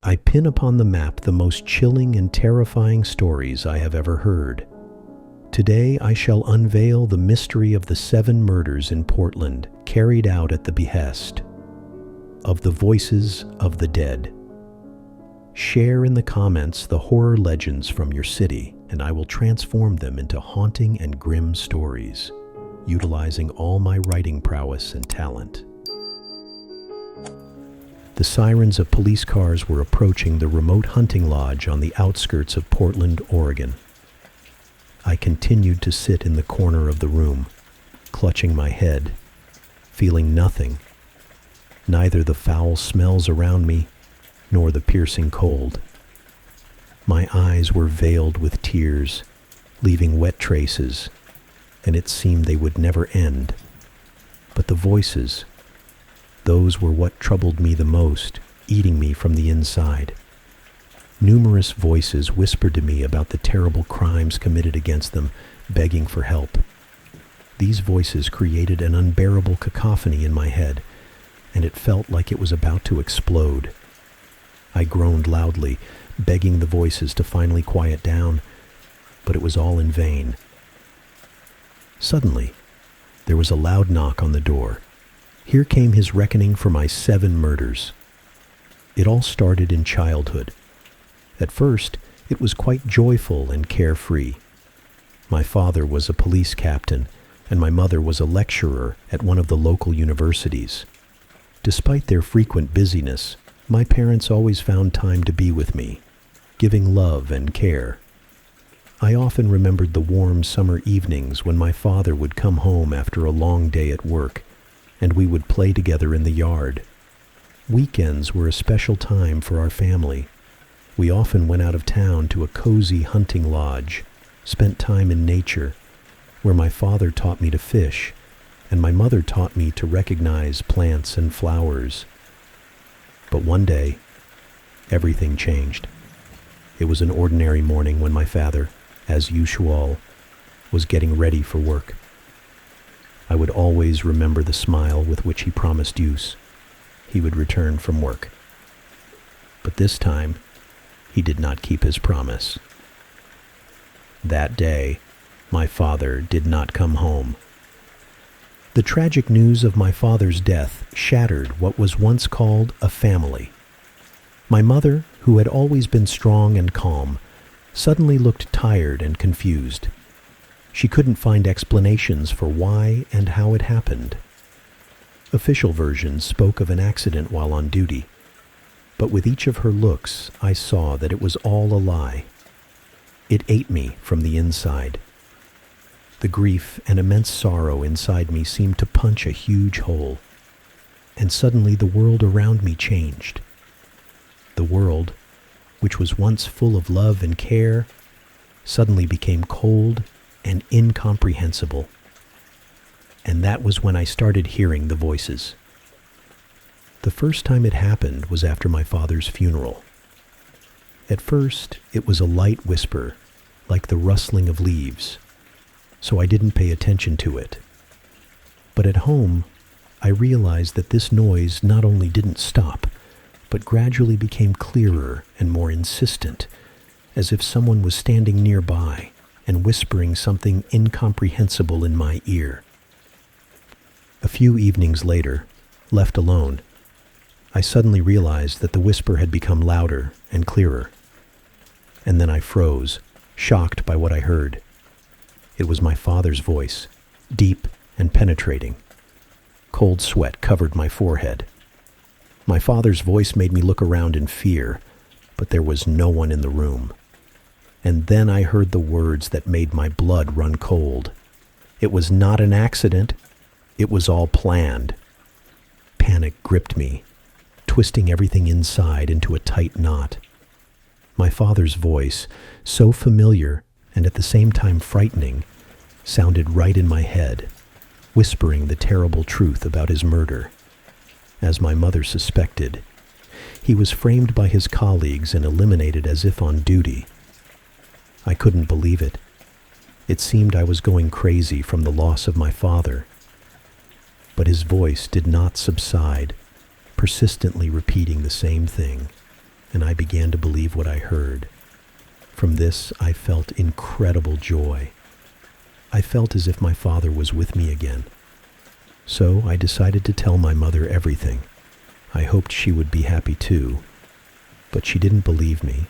I pin upon the map the most chilling and terrifying stories I have ever heard. Today I shall unveil the mystery of the 7 murders in Portland carried out at the behest of the voices of the dead. Share in the comments the horror legends from your city, and I will transform them into haunting and grim stories, utilizing all my writing prowess and talent. The sirens of police cars were approaching the remote hunting lodge on the outskirts of Portland, Oregon. I continued to sit in the corner of the room, clutching my head, feeling nothing, neither the foul smells around me nor the piercing cold. My eyes were veiled with tears, leaving wet traces, and it seemed they would never end. But the voices, those were what troubled me the most, eating me from the inside. Numerous voices whispered to me about the terrible crimes committed against them, begging for help. These voices created an unbearable cacophony in my head, and it felt like it was about to explode. I groaned loudly, begging the voices to finally quiet down, but it was all in vain. Suddenly, there was a loud knock on the door. Here came his reckoning for my 7 murders. It all started in childhood. At first, it was quite joyful and carefree. My father was a police captain, and my mother was a lecturer at one of the local universities. Despite their frequent busyness, my parents always found time to be with me, giving love and care. I often remembered the warm summer evenings when my father would come home after a long day at work, and we would play together in the yard. Weekends were a special time for our family. We often went out of town to a cozy hunting lodge, spent time in nature, where my father taught me to fish, and my mother taught me to recognize plants and flowers. But one day, everything changed. It was an ordinary morning when my father, as usual, was getting ready for work. I would always remember the smile with which he promised use. He would return from work. But this time, he did not keep his promise. That day, my father did not come home. The tragic news of my father's death shattered what was once called a family. My mother, who had always been strong and calm, suddenly looked tired and confused. She couldn't find explanations for why and how it happened. Official versions spoke of an accident while on duty, but with each of her looks, I saw that it was all a lie. It ate me from the inside. The grief and immense sorrow inside me seemed to punch a huge hole, and suddenly the world around me changed. The world, which was once full of love and care, suddenly became cold and incomprehensible. And that was when I started hearing the voices. The first time it happened was after my father's funeral. At first, it was a light whisper, like the rustling of leaves, so I didn't pay attention to it. But at home, I realized that this noise not only didn't stop, but gradually became clearer and more insistent, as if someone was standing nearby and whispering something incomprehensible in my ear. A few evenings later, left alone, I suddenly realized that the whisper had become louder and clearer. And then I froze, shocked by what I heard. It was my father's voice, deep and penetrating. Cold sweat covered my forehead. My father's voice made me look around in fear, but there was no one in the room. And then I heard the words that made my blood run cold. It was not an accident. It was all planned. Panic gripped me, twisting everything inside into a tight knot. My father's voice, so familiar and at the same time frightening, sounded right in my head, whispering the terrible truth about his murder. As my mother suspected, he was framed by his colleagues and eliminated as if on duty. I couldn't believe it. It seemed I was going crazy from the loss of my father. But his voice did not subside, persistently repeating the same thing. and I began to believe what I heard. From this, I felt incredible joy. I felt as if my father was with me again. So I decided to tell my mother everything. I hoped she would be happy too, but she didn't believe me,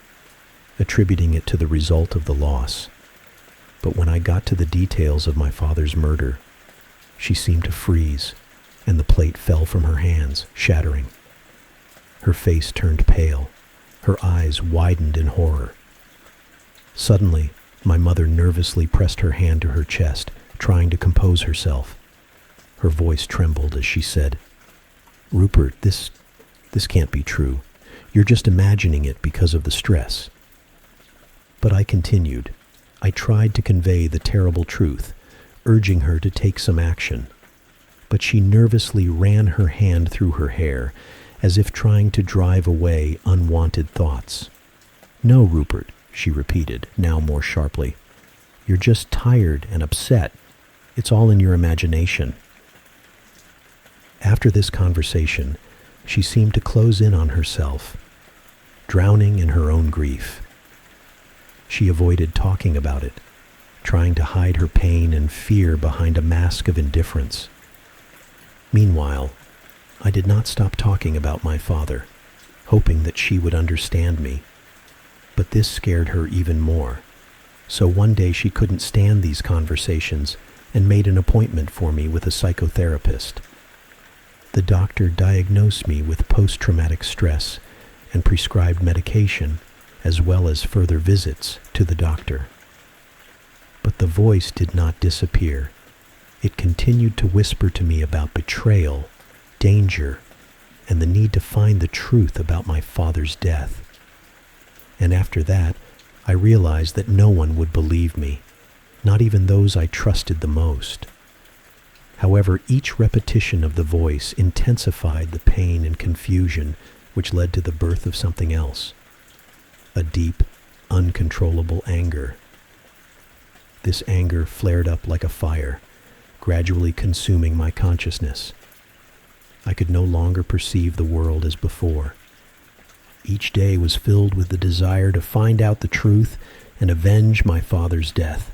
attributing it to the result of the loss. But when I got to the details of my father's murder, she seemed to freeze, and the plate fell from her hands, shattering. Her face turned pale. Her eyes widened in horror. Suddenly, my mother nervously pressed her hand to her chest, trying to compose herself. Her voice trembled as she said, "Rupert, this can't be true. You're just imagining it because of the stress." But I continued. I tried to convey the terrible truth, urging her to take some action. But she nervously ran her hand through her hair, as if trying to drive away unwanted thoughts. "No, Rupert," she repeated, now more sharply. "You're just tired and upset. It's all in your imagination." After this conversation, she seemed to close in on herself, drowning in her own grief. She avoided talking about it, trying to hide her pain and fear behind a mask of indifference. Meanwhile, I did not stop talking about my father, hoping that she would understand me. But this scared her even more. So one day she couldn't stand these conversations and made an appointment for me with a psychotherapist. The doctor diagnosed me with post-traumatic stress and prescribed medication, as well as further visits to the doctor. But the voice did not disappear. It continued to whisper to me about betrayal, danger, and the need to find the truth about my father's death. And after that, I realized that no one would believe me, not even those I trusted the most. However, each repetition of the voice intensified the pain and confusion which led to the birth of something else, a deep, uncontrollable anger. This anger flared up like a fire, gradually consuming my consciousness. I could no longer perceive the world as before. Each day was filled with the desire to find out the truth and avenge my father's death.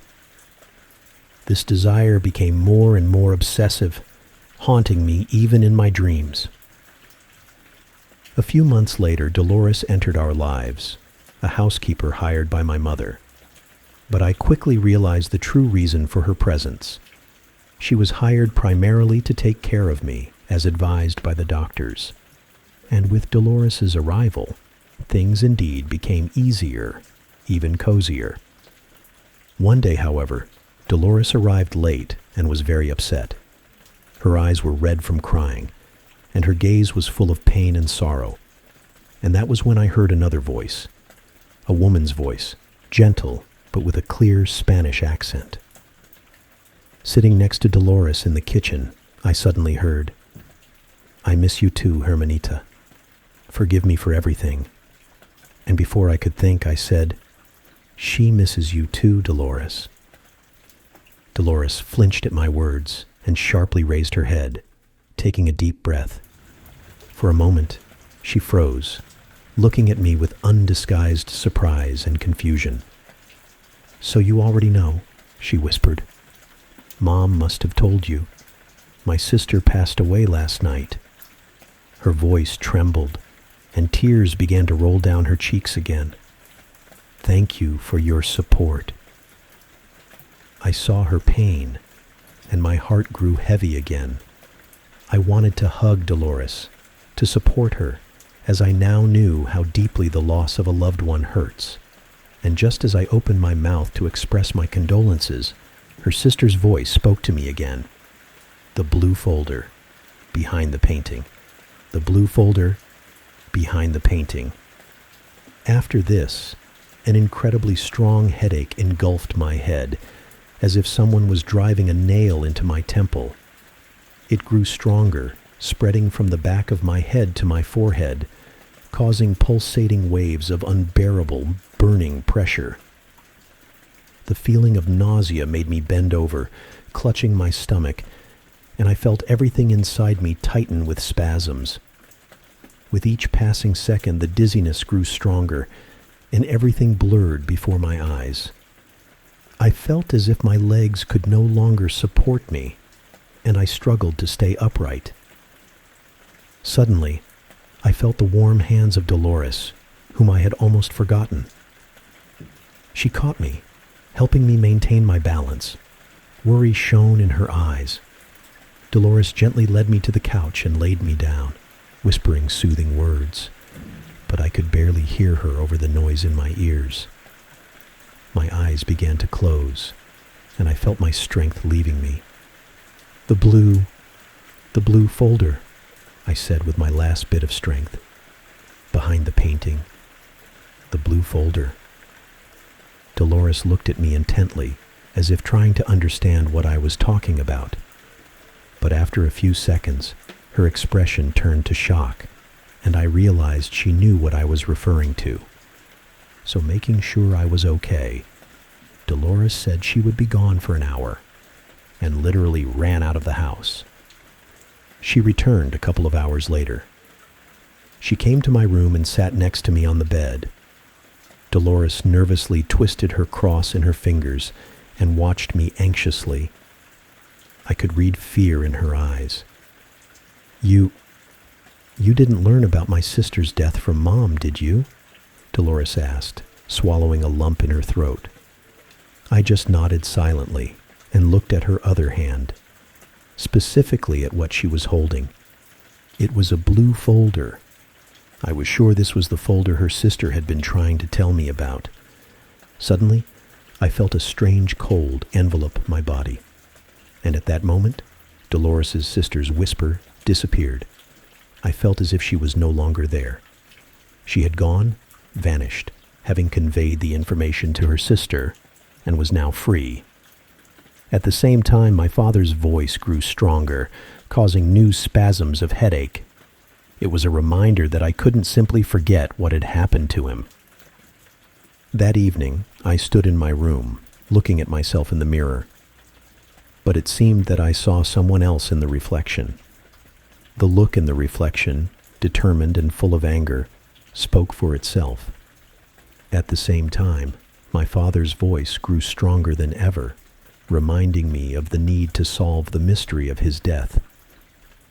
This desire became more and more obsessive, haunting me even in my dreams. A few months later, Dolores entered our lives, a housekeeper hired by my mother. But I quickly realized the true reason for her presence. She was hired primarily to take care of me, as advised by the doctors. And with Dolores's arrival, things indeed became easier, even cozier. One day, however, Dolores arrived late and was very upset. Her eyes were red from crying, and her gaze was full of pain and sorrow. And that was when I heard another voice, a woman's voice, gentle, but with a clear Spanish accent. Sitting next to Dolores in the kitchen, I suddenly heard, "I miss you too, Hermanita. Forgive me for everything." And before I could think, I said, "She misses you too, Dolores." Dolores flinched at my words and sharply raised her head, taking a deep breath. For a moment, she froze, looking at me with undisguised surprise and confusion. "So you already know," she whispered. "Mom must have told you. My sister passed away last night." Her voice trembled, and tears began to roll down her cheeks again. "Thank you for your support." I saw her pain, and my heart grew heavy again. I wanted to hug Dolores, to support her, as I now knew how deeply the loss of a loved one hurts. And just as I opened my mouth to express my condolences, her sister's voice spoke to me again. The blue folder, behind the painting. The blue folder, behind the painting. After this, an incredibly strong headache engulfed my head, as if someone was driving a nail into my temple. It grew stronger, spreading from the back of my head to my forehead, causing pulsating waves of unbearable, burning pressure. The feeling of nausea made me bend over, clutching my stomach, and I felt everything inside me tighten with spasms. With each passing second, the dizziness grew stronger, and everything blurred before my eyes. I felt as if my legs could no longer support me, and I struggled to stay upright. Suddenly, I felt the warm hands of Dolores, whom I had almost forgotten. She caught me, helping me maintain my balance. Worry shone in her eyes. Dolores gently led me to the couch and laid me down, whispering soothing words, but I could barely hear her over the noise in my ears. My eyes began to close, and I felt my strength leaving me. The blue folder," I said with my last bit of strength. "Behind the painting. The blue folder." Dolores looked at me intently, as if trying to understand what I was talking about. But after a few seconds, her expression turned to shock, and I realized she knew what I was referring to. So making sure I was okay, Dolores said she would be gone for an hour, and literally ran out of the house. She returned a couple of hours later. She came to my room and sat next to me on the bed. Dolores nervously twisted her cross in her fingers and watched me anxiously. I could read fear in her eyes. You didn't learn about my sister's death from Mom, did you?" Dolores asked, swallowing a lump in her throat. I just nodded silently and looked at her other hand, specifically at what she was holding. It was a blue folder. I was sure this was the folder her sister had been trying to tell me about. Suddenly, I felt a strange cold envelop my body, and at that moment, Dolores' sister's whisper disappeared. I felt as if she was no longer there. She had gone, vanished, having conveyed the information to her sister, and was now free. At the same time, my father's voice grew stronger, causing new spasms of headache. It was a reminder that I couldn't simply forget what had happened to him. That evening, I stood in my room, looking at myself in the mirror. But it seemed that I saw someone else in the reflection. The look in the reflection, determined and full of anger, spoke for itself. At the same time, my father's voice grew stronger than ever, reminding me of the need to solve the mystery of his death.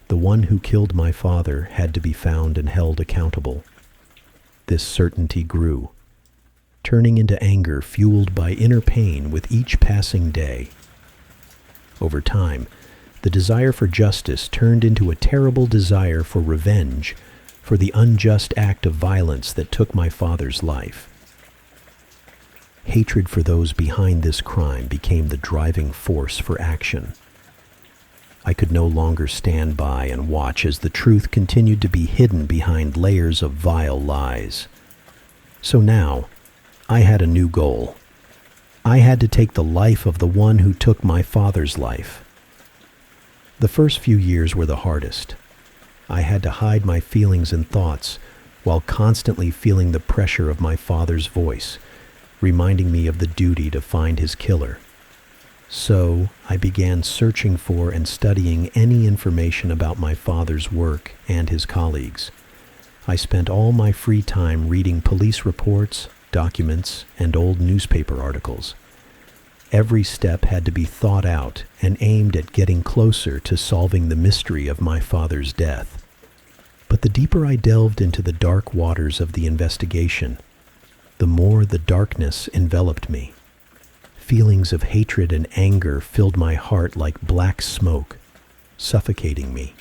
The one who killed my father had to be found and held accountable. This certainty grew, turning into anger fueled by inner pain with each passing day. Over time, the desire for justice turned into a terrible desire for revenge for the unjust act of violence that took my father's life. Hatred for those behind this crime became the driving force for action. I could no longer stand by and watch as the truth continued to be hidden behind layers of vile lies. So now, I had a new goal. I had to take the life of the one who took my father's life. The first few years were the hardest. I had to hide my feelings and thoughts while constantly feeling the pressure of my father's voice, reminding me of the duty to find his killer. So I began searching for and studying any information about my father's work and his colleagues. I spent all my free time reading police reports, documents, and old newspaper articles. Every step had to be thought out and aimed at getting closer to solving the mystery of my father's death. But the deeper I delved into the dark waters of the investigation, the more the darkness enveloped me. Feelings of hatred and anger filled my heart like black smoke, suffocating me.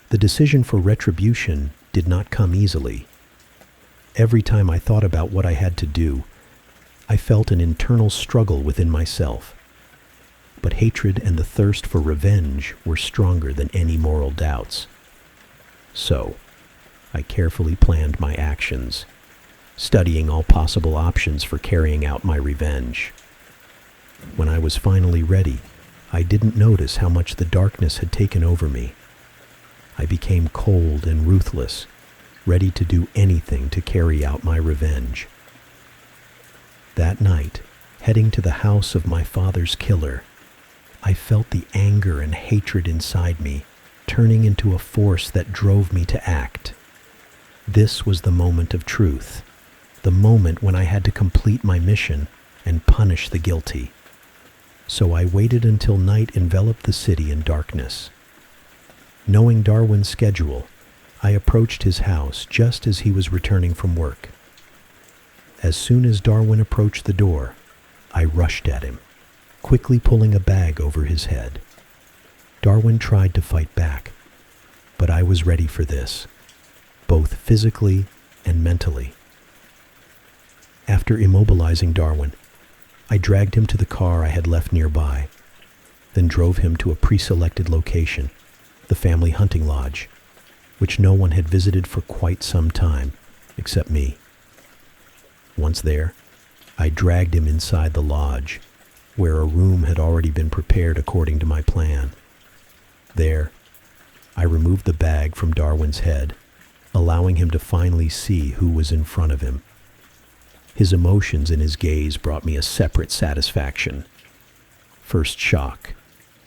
The decision for retribution did not come easily. Every time I thought about what I had to do, I felt an internal struggle within myself. But hatred and the thirst for revenge were stronger than any moral doubts. So, I carefully planned my actions, studying all possible options for carrying out my revenge. When I was finally ready, I didn't notice how much the darkness had taken over me. I became cold and ruthless, ready to do anything to carry out my revenge. That night, heading to the house of my father's killer, I felt the anger and hatred inside me turning into a force that drove me to act. This was the moment of truth, the moment when I had to complete my mission and punish the guilty. So I waited until night enveloped the city in darkness. Knowing Darwin's schedule, I approached his house just as he was returning from work. As soon as Darwin approached the door, I rushed at him, quickly pulling a bag over his head. Darwin tried to fight back, but I was ready for this, both physically and mentally. After immobilizing Darwin, I dragged him to the car I had left nearby, then drove him to a pre-selected location, the family hunting lodge, which no one had visited for quite some time, except me. Once there, I dragged him inside the lodge, where a room had already been prepared according to my plan. There, I removed the bag from Darwin's head, allowing him to finally see who was in front of him. His emotions in his gaze brought me a separate satisfaction. First shock,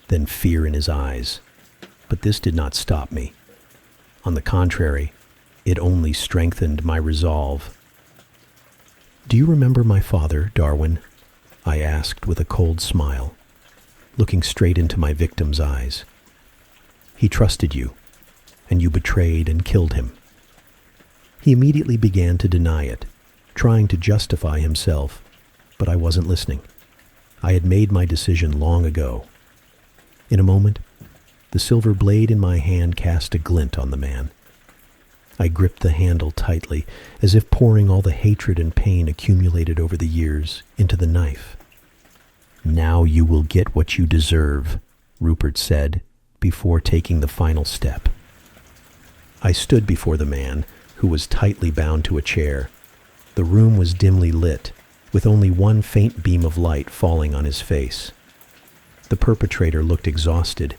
then fear in his eyes. But this did not stop me. On the contrary, it only strengthened my resolve. "Do you remember my father, Darwin?" I asked with a cold smile, looking straight into my victim's eyes. "He trusted you, and you betrayed and killed him." He immediately began to deny it, trying to justify himself, but I wasn't listening. I had made my decision long ago. In a moment, the silver blade in my hand cast a glint on the man. I gripped the handle tightly, as if pouring all the hatred and pain accumulated over the years into the knife. "Now you will get what you deserve," Rupert said, before taking the final step. I stood before the man, who was tightly bound to a chair. The room was dimly lit, with only one faint beam of light falling on his face. The perpetrator looked exhausted,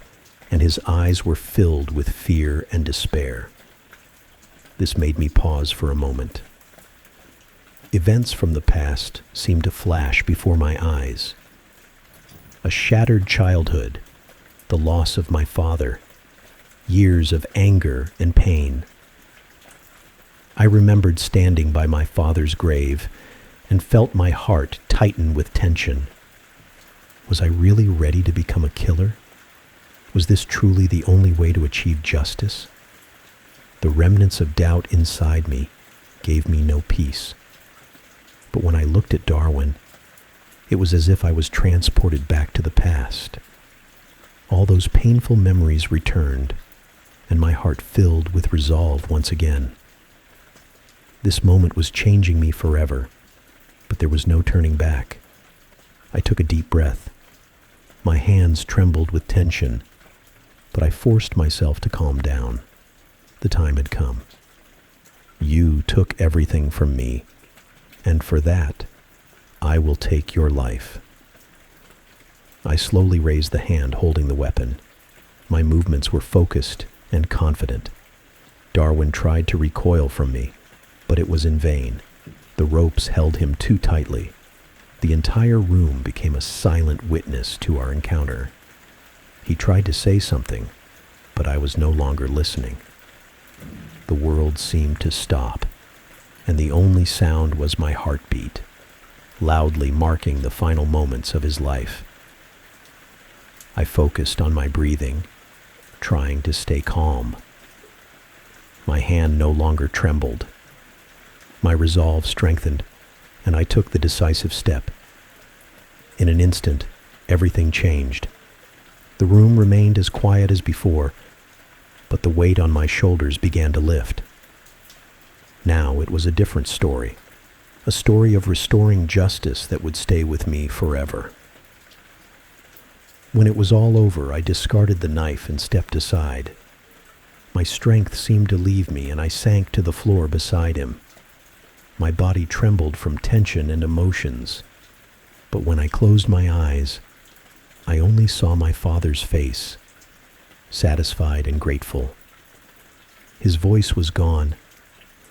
and his eyes were filled with fear and despair. This made me pause for a moment. Events from the past seemed to flash before my eyes. A shattered childhood, the loss of my father, years of anger and pain. I remembered standing by my father's grave and felt my heart tighten with tension. Was I really ready to become a killer? Was this truly the only way to achieve justice? The remnants of doubt inside me gave me no peace. But when I looked at Darwin, it was as if I was transported back to the past. All those painful memories returned, and my heart filled with resolve once again. This moment was changing me forever, but there was no turning back. I took a deep breath. My hands trembled with tension, but I forced myself to calm down. The time had come. You took everything from me, and for that, I will take your life. I slowly raised the hand holding the weapon. My movements were focused and confident. Darwin tried to recoil from me, but it was in vain. The ropes held him too tightly. The entire room became a silent witness to our encounter. He tried to say something, but I was no longer listening. The world seemed to stop, and the only sound was my heartbeat, loudly marking the final moments of his life. I focused on my breathing, trying to stay calm. My hand no longer trembled. My resolve strengthened, and I took the decisive step. In an instant, everything changed. The room remained as quiet as before, but the weight on my shoulders began to lift. Now it was a different story, a story of restoring justice that would stay with me forever. When it was all over, I discarded the knife and stepped aside. My strength seemed to leave me, and I sank to the floor beside him. My body trembled from tension and emotions, but when I closed my eyes, I only saw my father's face, satisfied and grateful. His voice was gone,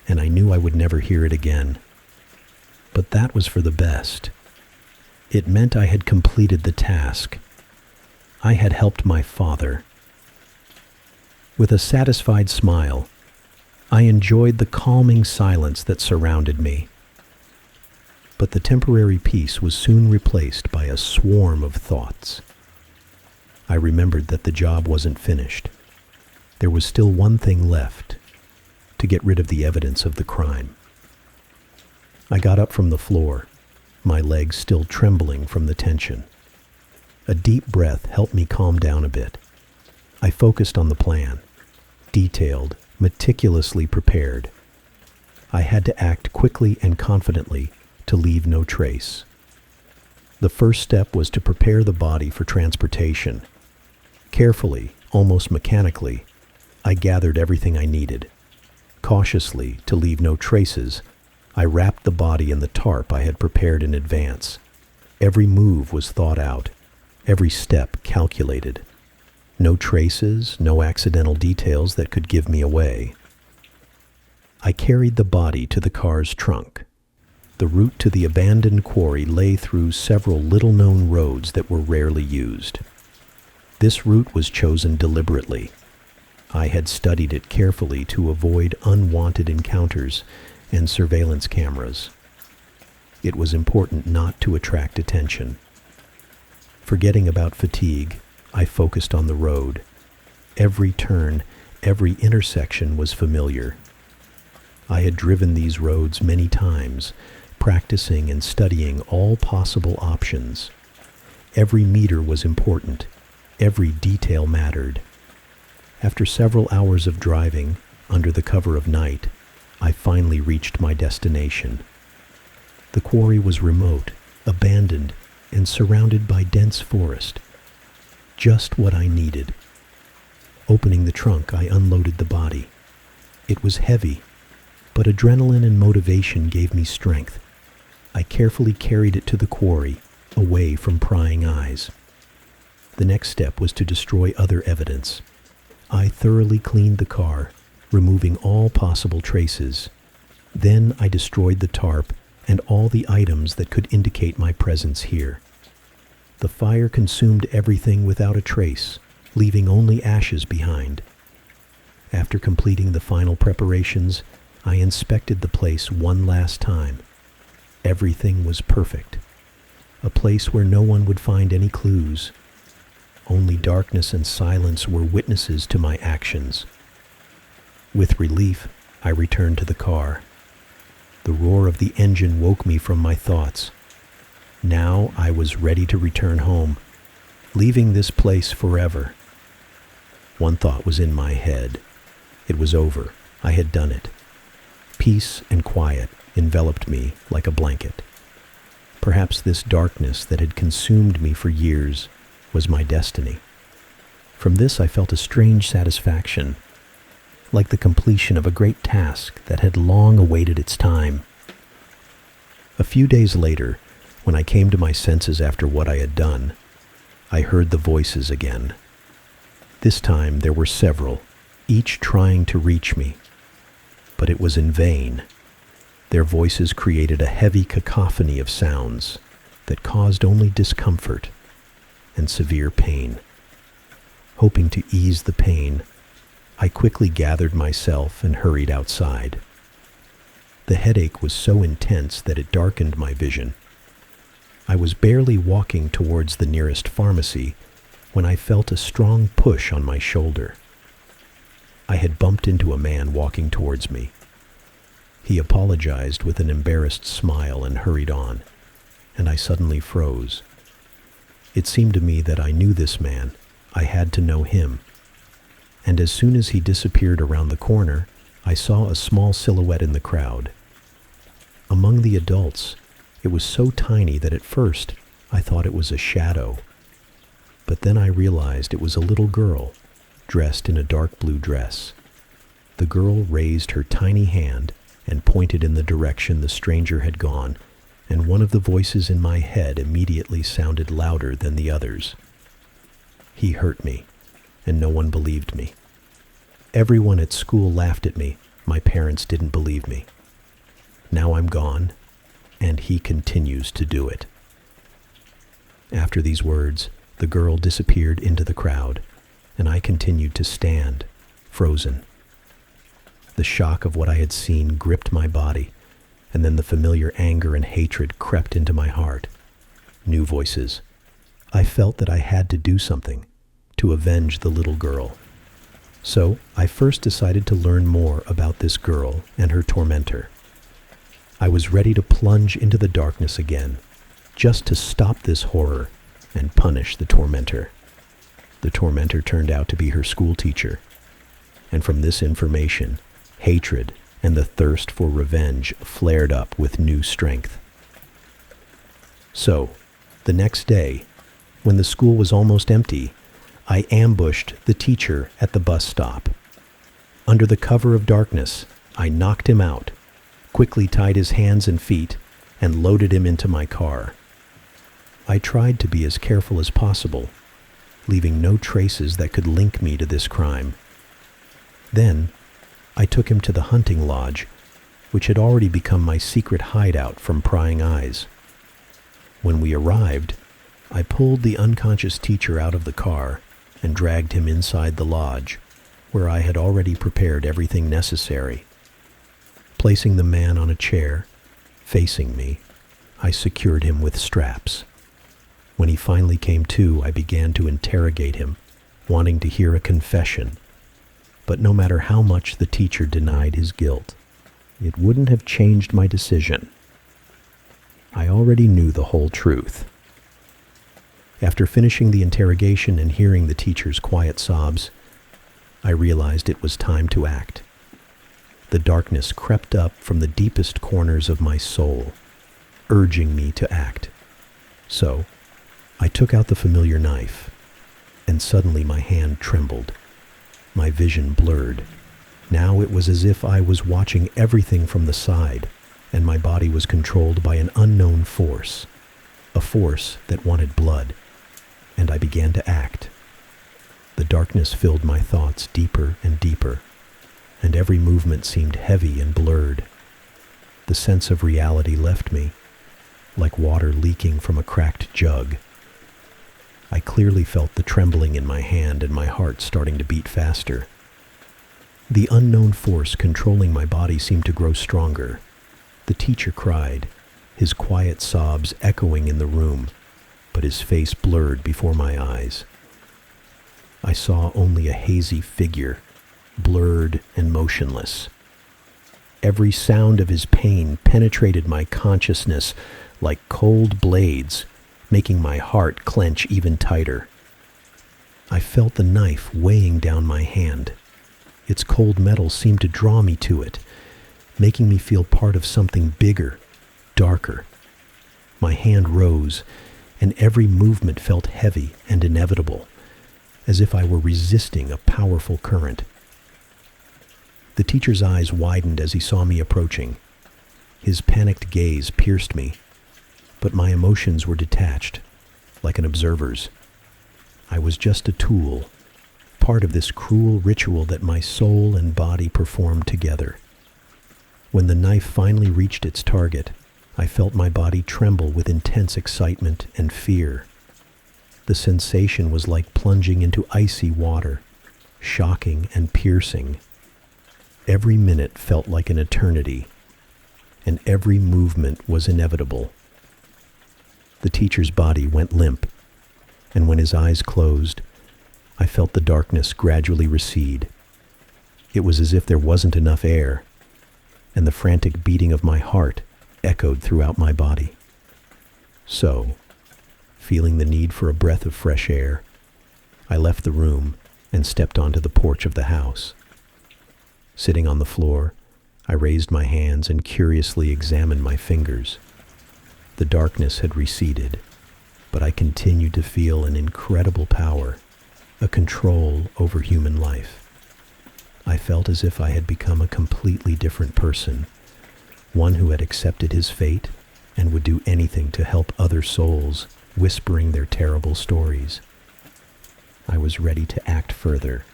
and I knew I would never hear it again. But that was for the best. It meant I had completed the task. I had helped my father. With a satisfied smile, I enjoyed the calming silence that surrounded me. But the temporary peace was soon replaced by a swarm of thoughts. I remembered that the job wasn't finished. There was still one thing left: to get rid of the evidence of the crime. I got up from the floor, my legs still trembling from the tension. A deep breath helped me calm down a bit. I focused on the plan, detailed, meticulously prepared. I had to act quickly and confidently to leave no trace. The first step was to prepare the body for transportation. Carefully, almost mechanically, I gathered everything I needed. Cautiously, to leave no traces, I wrapped the body in the tarp I had prepared in advance. Every move was thought out, every step calculated. No traces, no accidental details that could give me away. I carried the body to the car's trunk. The route to the abandoned quarry lay through several little-known roads that were rarely used. This route was chosen deliberately. I had studied it carefully to avoid unwanted encounters and surveillance cameras. It was important not to attract attention. Forgetting about fatigue, I focused on the road. Every turn, every intersection was familiar. I had driven these roads many times, practicing and studying all possible options. Every meter was important. Every detail mattered. After several hours of driving, under the cover of night, I finally reached my destination. The quarry was remote, abandoned, and surrounded by dense forest. Just what I needed. Opening the trunk, I unloaded the body. It was heavy, but adrenaline and motivation gave me strength. I carefully carried it to the quarry, away from prying eyes. The next step was to destroy other evidence. I thoroughly cleaned the car, removing all possible traces. Then I destroyed the tarp and all the items that could indicate my presence here. The fire consumed everything without a trace, leaving only ashes behind. After completing the final preparations, I inspected the place one last time. Everything was perfect. A place where no one would find any clues. Only darkness and silence were witnesses to my actions. With relief, I returned to the car. The roar of the engine woke me from my thoughts. Now I was ready to return home, leaving this place forever. One thought was in my head. It was over. I had done it. Peace and quiet enveloped me like a blanket. Perhaps this darkness that had consumed me for years was my destiny. From this I felt a strange satisfaction, like the completion of a great task that had long awaited its time. A few days later, when I came to my senses after what I had done, I heard the voices again. This time there were several, each trying to reach me. But it was in vain. Their voices created a heavy cacophony of sounds that caused only discomfort and severe pain. Hoping to ease the pain, I quickly gathered myself and hurried outside. The headache was so intense that it darkened my vision. I was barely walking towards the nearest pharmacy when I felt a strong push on my shoulder. I had bumped into a man walking towards me. He apologized with an embarrassed smile and hurried on, and I suddenly froze. It seemed to me that I knew this man. I had to know him. And as soon as he disappeared around the corner, I saw a small silhouette in the crowd. Among the adults, it was so tiny that at first I thought it was a shadow. But then I realized it was a little girl, dressed in a dark blue dress. The girl raised her tiny hand and pointed in the direction the stranger had gone, and one of the voices in my head immediately sounded louder than the others. He hurt me, and no one believed me. Everyone at school laughed at me. My parents didn't believe me. Now I'm gone, and he continues to do it. After these words, the girl disappeared into the crowd, and I continued to stand, frozen. The shock of what I had seen gripped my body, and then the familiar anger and hatred crept into my heart. New voices. I felt that I had to do something to avenge the little girl. So I first decided to learn more about this girl and her tormentor. I was ready to plunge into the darkness again, just to stop this horror and punish the tormentor. The tormentor turned out to be her school teacher, and from this information, hatred and the thirst for revenge flared up with new strength. So, the next day, when the school was almost empty, I ambushed the teacher at the bus stop. Under the cover of darkness, I knocked him out, quickly tied his hands and feet, and loaded him into my car. I tried to be as careful as possible, leaving no traces that could link me to this crime. Then, I took him to the hunting lodge, which had already become my secret hideout from prying eyes. When we arrived, I pulled the unconscious teacher out of the car and dragged him inside the lodge, where I had already prepared everything necessary. Placing the man on a chair, facing me, I secured him with straps. When he finally came to, I began to interrogate him, wanting to hear a confession. But no matter how much the teacher denied his guilt, it wouldn't have changed my decision. I already knew the whole truth. After finishing the interrogation and hearing the teacher's quiet sobs, I realized it was time to act. The darkness crept up from the deepest corners of my soul, urging me to act. So, I took out the familiar knife, and suddenly my hand trembled. My vision blurred. Now it was as if I was watching everything from the side, and my body was controlled by an unknown force, a force that wanted blood, and I began to act. The darkness filled my thoughts deeper and deeper, and every movement seemed heavy and blurred. The sense of reality left me, like water leaking from a cracked jug. I clearly felt the trembling in my hand and my heart starting to beat faster. The unknown force controlling my body seemed to grow stronger. The teacher cried, his quiet sobs echoing in the room, but his face blurred before my eyes. I saw only a hazy figure, blurred and motionless. Every sound of his pain penetrated my consciousness like cold blades, making my heart clench even tighter. I felt the knife weighing down my hand. Its cold metal seemed to draw me to it, making me feel part of something bigger, darker. My hand rose, and every movement felt heavy and inevitable, as if I were resisting a powerful current. The teacher's eyes widened as he saw me approaching. His panicked gaze pierced me, but my emotions were detached, like an observer's. I was just a tool, part of this cruel ritual that my soul and body performed together. When the knife finally reached its target, I felt my body tremble with intense excitement and fear. The sensation was like plunging into icy water, shocking and piercing. Every minute felt like an eternity, and every movement was inevitable. The teacher's body went limp, and when his eyes closed, I felt the darkness gradually recede. It was as if there wasn't enough air, and the frantic beating of my heart echoed throughout my body. So, feeling the need for a breath of fresh air, I left the room and stepped onto the porch of the house. Sitting on the floor, I raised my hands and curiously examined my fingers. The darkness had receded, but I continued to feel an incredible power, a control over human life. I felt as if I had become a completely different person, one who had accepted his fate and would do anything to help other souls, whispering their terrible stories. I was ready to act further,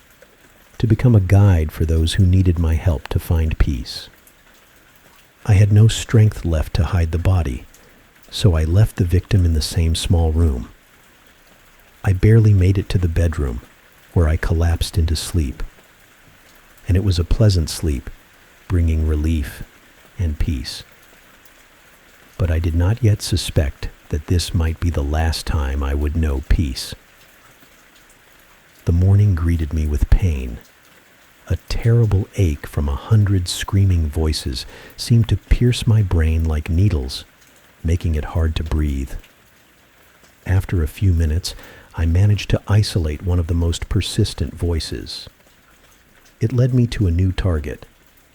to become a guide for those who needed my help to find peace. I had no strength left to hide the body, so I left the victim in the same small room. I barely made it to the bedroom, where I collapsed into sleep. and it was a pleasant sleep, bringing relief and peace. But I did not yet suspect that this might be the last time I would know peace. The morning greeted me with pain. A terrible ache from 100 screaming voices seemed to pierce my brain like needles, making it hard to breathe. After a few minutes, I managed to isolate one of the most persistent voices. It led me to a new target,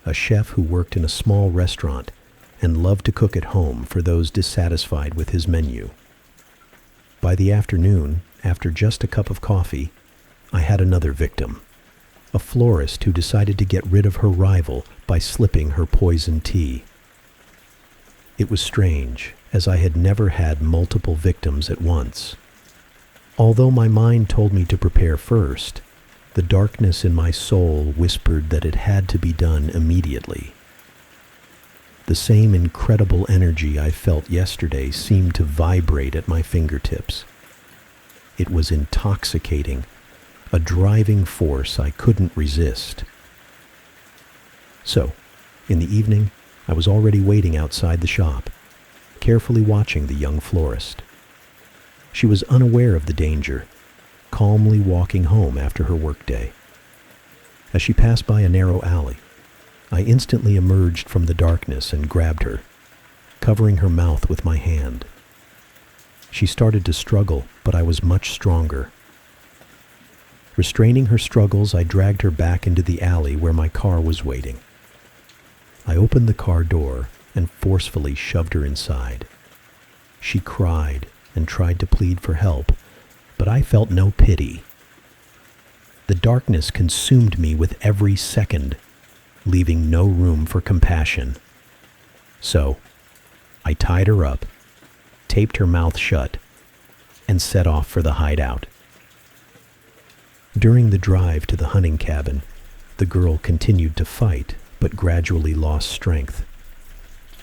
a chef who worked in a small restaurant and loved to cook at home for those dissatisfied with his menu. By the afternoon, after just a cup of coffee, I had another victim, a florist who decided to get rid of her rival by slipping her poison tea. It was strange, as I had never had multiple victims at once. Although my mind told me to prepare first, the darkness in my soul whispered that it had to be done immediately. The same incredible energy I felt yesterday seemed to vibrate at my fingertips. It was intoxicating, a driving force I couldn't resist. So, in the evening, I was already waiting outside the shop, carefully watching the young florist. She was unaware of the danger, calmly walking home after her workday. As she passed by a narrow alley, I instantly emerged from the darkness and grabbed her, covering her mouth with my hand. She started to struggle, but I was much stronger. Restraining her struggles, I dragged her back into the alley where my car was waiting. I opened the car door and forcefully shoved her inside. She cried and tried to plead for help, but I felt no pity. The darkness consumed me with every second, leaving no room for compassion. So, I tied her up, taped her mouth shut, and set off for the hideout. During the drive to the hunting cabin, the girl continued to fight, but gradually lost strength.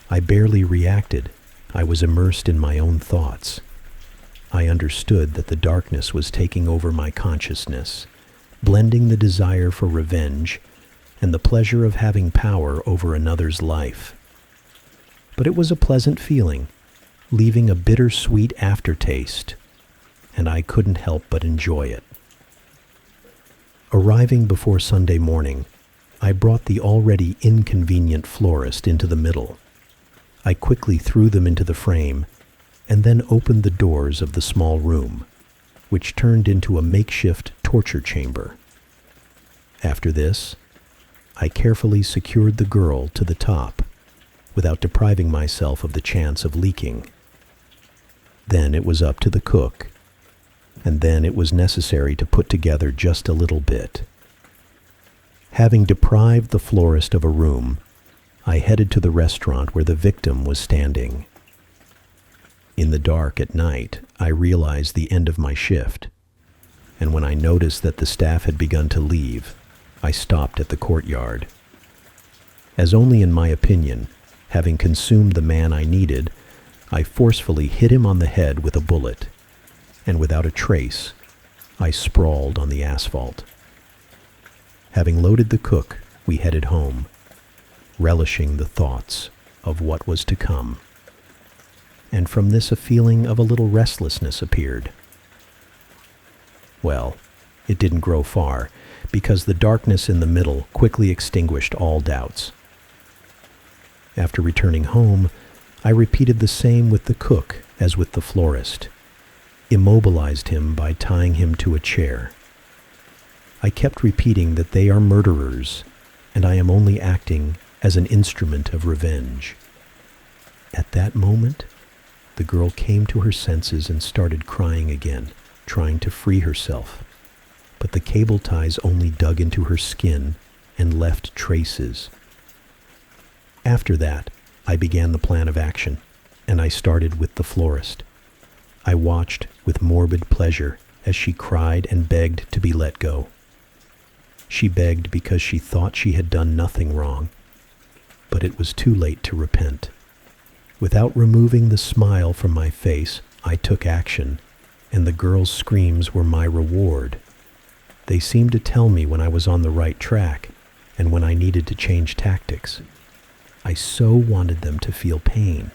I barely reacted. I was immersed in my own thoughts. I understood that the darkness was taking over my consciousness, blending the desire for revenge and the pleasure of having power over another's life. But it was a pleasant feeling, leaving a bittersweet aftertaste, and I couldn't help but enjoy it. Arriving before Sunday morning, I brought the already inconvenient florist into the middle. I quickly threw them into the frame and then opened the doors of the small room, which turned into a makeshift torture chamber. After this, I carefully secured the girl to the top without depriving myself of the chance of leaking. Then it was up to the cook, and then it was necessary to put together just a little bit. Having deprived the florist of a room, I headed to the restaurant where the victim was standing. In the dark at night, I realized the end of my shift, and when I noticed that the staff had begun to leave, I stopped at the courtyard. As only in my opinion, having consumed the man I needed, I forcefully hit him on the head with a bullet, and without a trace, I sprawled on the asphalt. Having loaded the cook, we headed home, relishing the thoughts of what was to come. And from this a feeling of a little restlessness appeared. Well, it didn't grow far, because the darkness in the middle quickly extinguished all doubts. After returning home, I repeated the same with the cook as with the florist, immobilized him by tying him to a chair. I kept repeating that they are murderers, and I am only acting as an instrument of revenge. At that moment, the girl came to her senses and started crying again, trying to free herself. But the cable ties only dug into her skin and left traces. After that, I began the plan of action, and I started with the florist. I watched with morbid pleasure as she cried and begged to be let go. She begged because she thought she had done nothing wrong, but it was too late to repent. Without removing the smile from my face, I took action, and the girl's screams were my reward. They seemed to tell me when I was on the right track, and when I needed to change tactics. I so wanted them to feel pain,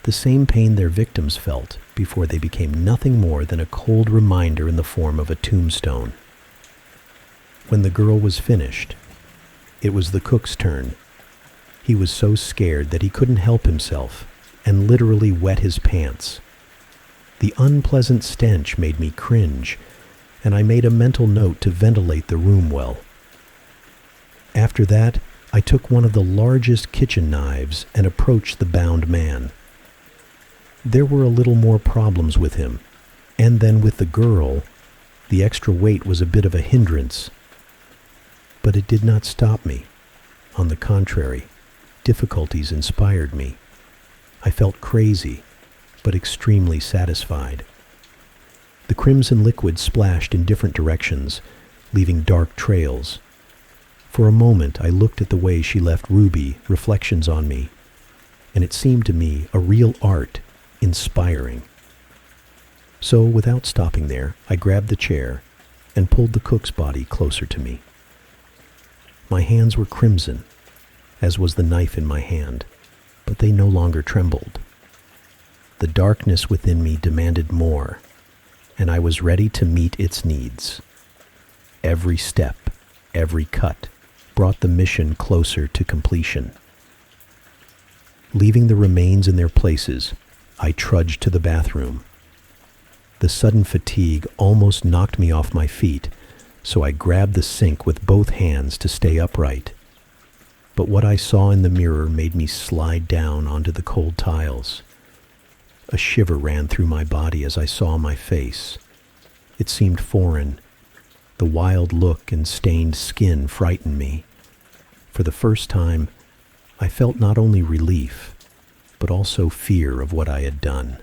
the same pain their victims felt before they became nothing more than a cold reminder in the form of a tombstone. When the girl was finished, it was the cook's turn. He was so scared that he couldn't help himself and literally wet his pants. The unpleasant stench made me cringe, and I made a mental note to ventilate the room well. After that, I took one of the largest kitchen knives and approached the bound man. There were a little more problems with him, and then with the girl, the extra weight was a bit of a hindrance. But it did not stop me. On the contrary, difficulties inspired me. I felt crazy, but extremely satisfied. The crimson liquid splashed in different directions, leaving dark trails. For a moment, I looked at the way she left ruby reflections on me, and it seemed to me a real art, inspiring. So, without stopping there, I grabbed the chair and pulled the cook's body closer to me. My hands were crimson, as was the knife in my hand, but they no longer trembled. The darkness within me demanded more, and I was ready to meet its needs. Every step, every cut, brought the mission closer to completion. Leaving the remains in their places, I trudged to the bathroom. The sudden fatigue almost knocked me off my feet, so I grabbed the sink with both hands to stay upright. But what I saw in the mirror made me slide down onto the cold tiles. A shiver ran through my body as I saw my face. It seemed foreign. The wild look and stained skin frightened me. For the first time, I felt not only relief, but also fear of what I had done.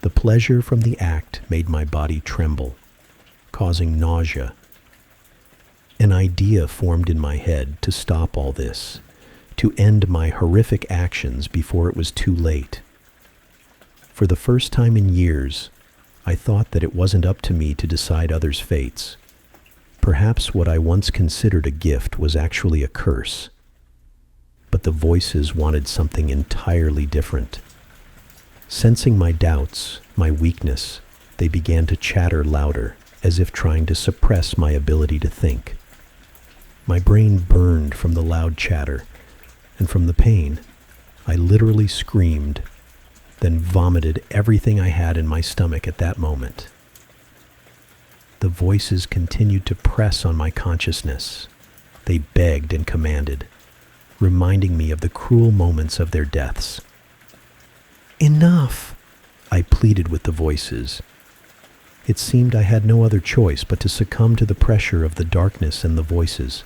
The pleasure from the act made my body tremble, causing nausea. An idea formed in my head to stop all this, to end my horrific actions before it was too late. For the first time in years, I thought that it wasn't up to me to decide others' fates. Perhaps what I once considered a gift was actually a curse. But the voices wanted something entirely different. Sensing my doubts, my weakness, they began to chatter louder, as if trying to suppress my ability to think. My brain burned from the loud chatter, and from the pain, I literally screamed, then vomited everything I had in my stomach at that moment. The voices continued to press on my consciousness. They begged and commanded, reminding me of the cruel moments of their deaths. "Enough!" I pleaded with the voices. It seemed I had no other choice but to succumb to the pressure of the darkness and the voices,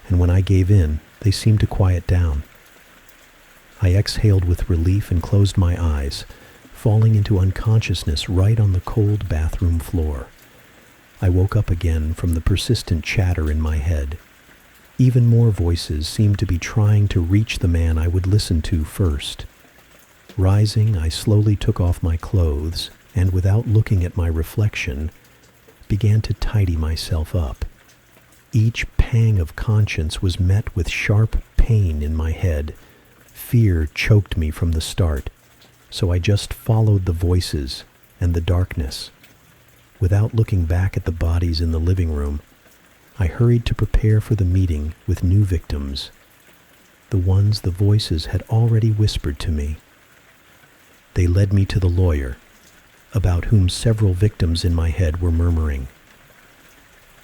and when I gave in, they seemed to quiet down. I exhaled with relief and closed my eyes, falling into unconsciousness right on the cold bathroom floor. I woke up again from the persistent chatter in my head. Even more voices seemed to be trying to reach the man I would listen to first. Rising, I slowly took off my clothes and, without looking at my reflection, began to tidy myself up. Each pang of conscience was met with sharp pain in my head. Fear choked me from the start, so I just followed the voices and the darkness. Without looking back at the bodies in the living room, I hurried to prepare for the meeting with new victims, the ones the voices had already whispered to me. They led me to the lawyer, about whom several victims in my head were murmuring.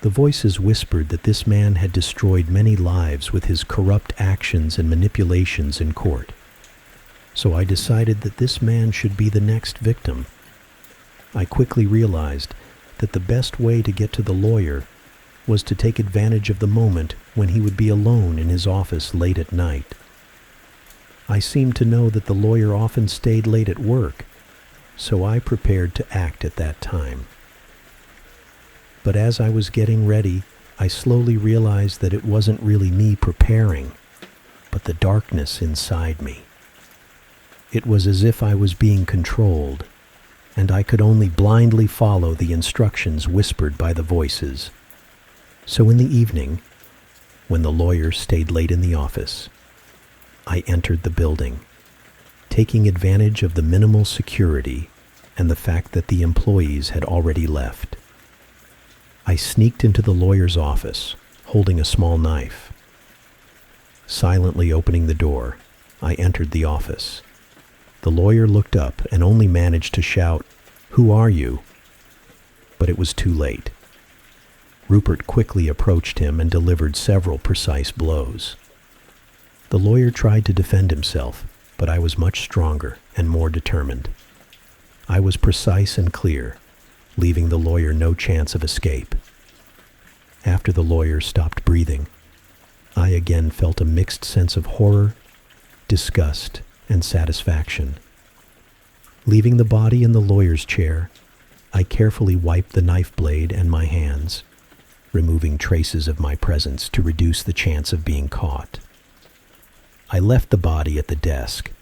The voices whispered that this man had destroyed many lives with his corrupt actions and manipulations in court. So I decided that this man should be the next victim. I quickly realized that the best way to get to the lawyer was to take advantage of the moment when he would be alone in his office late at night. I seemed to know that the lawyer often stayed late at work, so I prepared to act at that time. But as I was getting ready, I slowly realized that it wasn't really me preparing, but the darkness inside me. It was as if I was being controlled, and I could only blindly follow the instructions whispered by the voices. So in the evening, when the lawyer stayed late in the office. I entered the building, taking advantage of the minimal security and the fact that the employees had already left. I sneaked into the lawyer's office, holding a small knife. Silently opening the door, I entered the office. The lawyer looked up and only managed to shout, "Who are you?" But it was too late. Rupert quickly approached him and delivered several precise blows. The lawyer tried to defend himself, but I was much stronger and more determined. I was precise and clear, leaving the lawyer no chance of escape. After the lawyer stopped breathing, I again felt a mixed sense of horror, disgust, and satisfaction. Leaving the body in the lawyer's chair, I carefully wiped the knife blade and my hands, removing traces of my presence to reduce the chance of being caught. I left the body at the desk,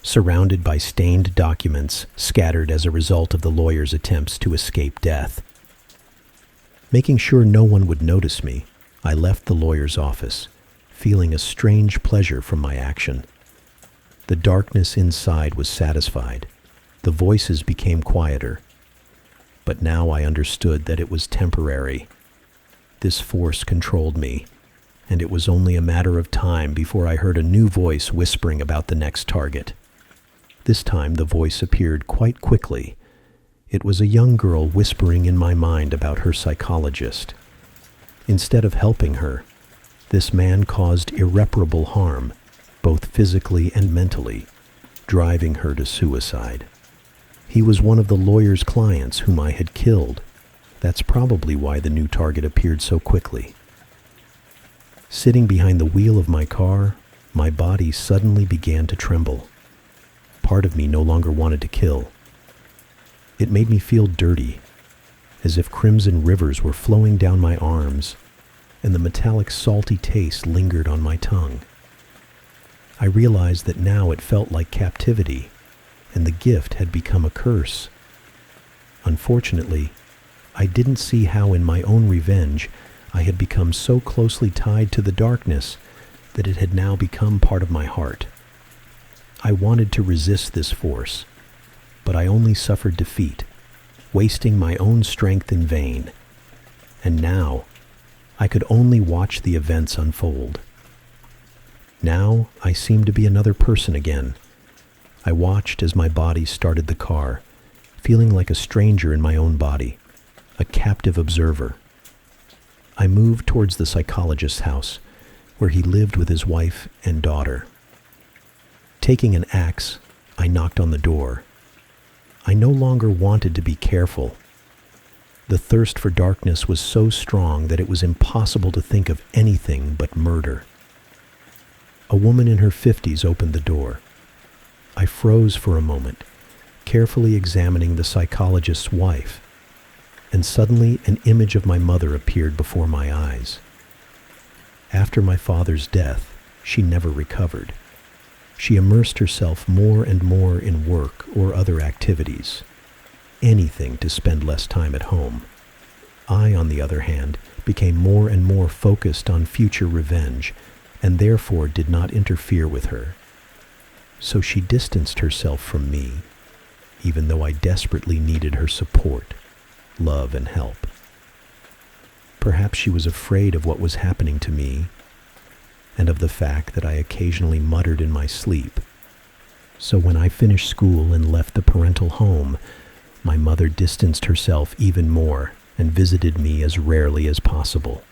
surrounded by stained documents scattered as a result of the lawyer's attempts to escape death. Making sure no one would notice me, I left the lawyer's office, feeling a strange pleasure from my action. The darkness inside was satisfied. The voices became quieter. But now I understood that it was temporary. This force controlled me, and it was only a matter of time before I heard a new voice whispering about the next target. This time the voice appeared quite quickly. It was a young girl whispering in my mind about her psychologist. Instead of helping her, this man caused irreparable harm, both physically and mentally, driving her to suicide. He was one of the lawyer's clients whom I had killed. That's probably why the new target appeared so quickly. Sitting behind the wheel of my car, my body suddenly began to tremble. Part of me no longer wanted to kill. It made me feel dirty, as if crimson rivers were flowing down my arms, and the metallic salty taste lingered on my tongue. I realized that now it felt like captivity, and the gift had become a curse. Unfortunately, I didn't see how in my own revenge I had become so closely tied to the darkness that it had now become part of my heart. I wanted to resist this force, but I only suffered defeat, wasting my own strength in vain. And now, I could only watch the events unfold. Now, I seemed to be another person again. I watched as my body started the car, feeling like a stranger in my own body, a captive observer. I moved towards the psychologist's house, where he lived with his wife and daughter. Taking an axe, I knocked on the door. I no longer wanted to be careful. The thirst for darkness was so strong that it was impossible to think of anything but murder. A woman in her 50s opened the door. I froze for a moment, carefully examining the psychologist's wife, and suddenly an image of my mother appeared before my eyes. After my father's death, she never recovered. She immersed herself more and more in work or other activities, anything to spend less time at home. I, on the other hand, became more and more focused on future revenge, and therefore did not interfere with her. So she distanced herself from me, even though I desperately needed her support, love, and help. Perhaps she was afraid of what was happening to me, and of the fact that I occasionally muttered in my sleep. So when I finished school and left the parental home, my mother distanced herself even more and visited me as rarely as possible.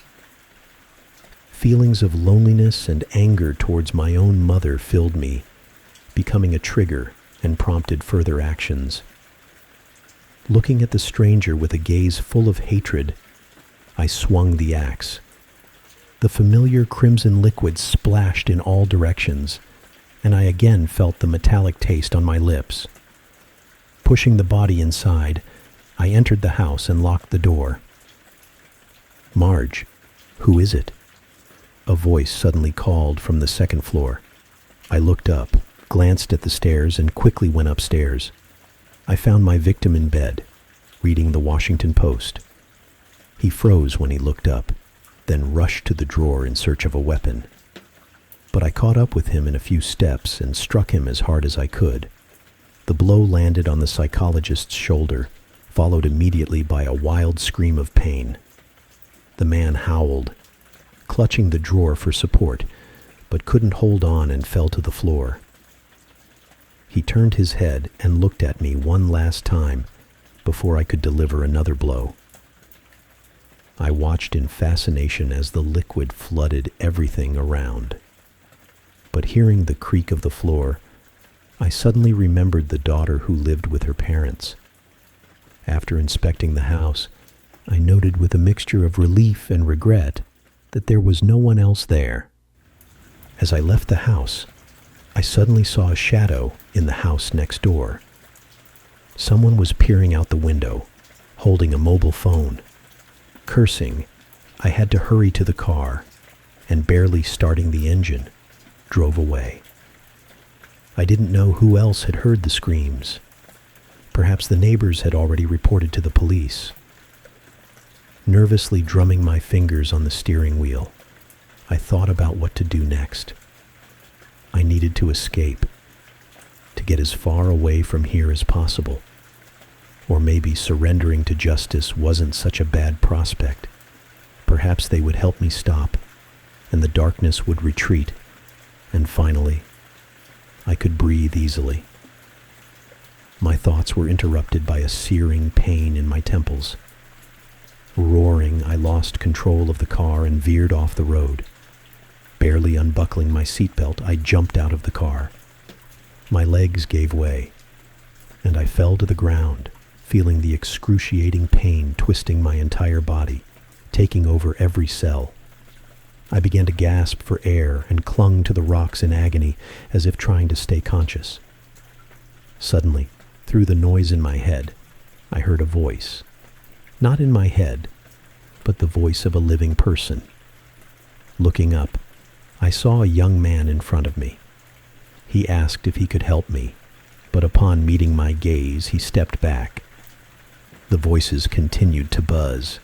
Feelings of loneliness and anger towards my own mother filled me, becoming a trigger and prompted further actions. Looking at the stranger with a gaze full of hatred, I swung the axe. The familiar crimson liquid splashed in all directions, and I again felt the metallic taste on my lips. Pushing the body inside, I entered the house and locked the door. "Marge, who is it?" A voice suddenly called from the second floor. I looked up, glanced at the stairs, and quickly went upstairs. I found my victim in bed, reading the Washington Post. He froze when he looked up. then rushed to the drawer in search of a weapon. But I caught up with him in a few steps and struck him as hard as I could. The blow landed on the psychologist's shoulder, followed immediately by a wild scream of pain. The man howled, clutching the drawer for support, but couldn't hold on and fell to the floor. He turned his head and looked at me one last time before I could deliver another blow. I watched in fascination as the liquid flooded everything around. But hearing the creak of the floor, I suddenly remembered the daughter who lived with her parents. After inspecting the house, I noted with a mixture of relief and regret that there was no one else there. As I left the house, I suddenly saw a shadow in the house next door. Someone was peering out the window, holding a mobile phone. Cursing, I had to hurry to the car, and barely starting the engine, drove away. I didn't know who else had heard the screams. Perhaps the neighbors had already reported to the police. Nervously drumming my fingers on the steering wheel, I thought about what to do next. I needed to escape, to get as far away from here as possible. Or maybe surrendering to justice wasn't such a bad prospect. Perhaps they would help me stop, and the darkness would retreat, and finally, I could breathe easily. My thoughts were interrupted by a searing pain in my temples. Roaring, I lost control of the car and veered off the road. Barely unbuckling my seatbelt, I jumped out of the car. My legs gave way, and I fell to the ground, feeling the excruciating pain twisting my entire body, taking over every cell. I began to gasp for air and clung to the rocks in agony as if trying to stay conscious. Suddenly, through the noise in my head, I heard a voice. Not in my head, but the voice of a living person. Looking up, I saw a young man in front of me. He asked if he could help me, but upon meeting my gaze, he stepped back. The voices continued to buzz.